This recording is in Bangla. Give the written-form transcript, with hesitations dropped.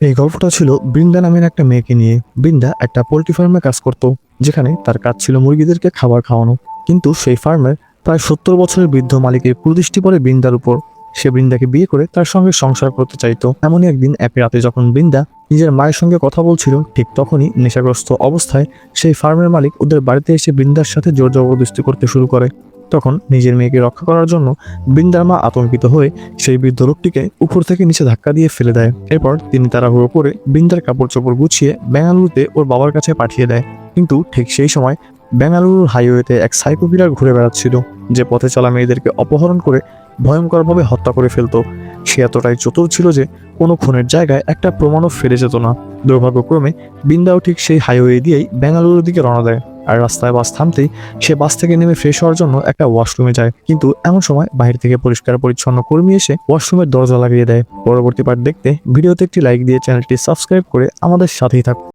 এই গল্পটা ছিল বৃন্দা নামের একটা মেয়েকে নিয়ে। বৃন্দা একটা পোল্ট্রি ফার্মে কাজ করত, যেখানে তার কাজ ছিল মুরগিদেরকে খাবার খাওয়ানো। কিন্তু সেই ফার্মের প্রায় 70 বছরের বৃদ্ধ মালিকের কুদৃষ্টি পড়ে বৃন্দার উপর। সে বৃন্দাকে বিয়ে করে তার সঙ্গে সংসার করতে চাইতো। এমনই একদিন এক রাতে যখন বৃন্দা নিজের মায়ের সঙ্গে কথা বলছিল, ঠিক তখনই নেশাগ্রস্ত অবস্থায় সেই ফার্মের মালিক ওদের বাড়িতে এসে বৃন্দার সাথে জোর জবরদস্তি করতে শুরু করে। তখন নিজের মেয়েকে রক্ষা করার জন্য বৃন্দার মা আতঙ্কিত হয়ে সেই বৃদ্ধ লোকটিকে উপর থেকে নিচে ধাক্কা দিয়ে ফেলে দেয়। এরপর তিনি তাড়াহুড়ো করে বৃন্দার কাপড় চোপড় গুছিয়ে বেঙ্গালুরুতে ওর বাবার কাছে পাঠিয়ে দেয়। কিন্তু ঠিক সেই সময় বেঙ্গালুরুর হাইওয়েতে এক সাইকো কিলার ঘুরে বেড়াচ্ছিল, যে পথে চলা মেয়েদেরকে অপহরণ করে ভয়ঙ্করভাবে হত্যা করে ফেলতো। সে এতটাই চতুর ছিল যে কোনো খুনের জায়গায় একটা প্রমাণও ফেলে যেত না। দুর্ভাগ্যক্রমে বৃন্দাও ঠিক সেই হাইওয়ে দিয়েই বেঙ্গালুরুর দিকে রওনা দেয়। আর রাস্তায় বাস থামতেই সে বাস থেকে নেমে ফ্রেশ হওয়ার জন্য একটা ওয়াশরুমে যায়। কিন্তু এমন সময় বাইরে থেকে পরিষ্কার পরিচ্ছন্ন কর্মী এসে ওয়াশরুমের দরজা লাগিয়ে দেয়। পরবর্তী পার্ট দেখতে ভিডিওতে একটি লাইক দিয়ে চ্যানেলটি সাবস্ক্রাইব করে আমাদের সাথেই থাকুন।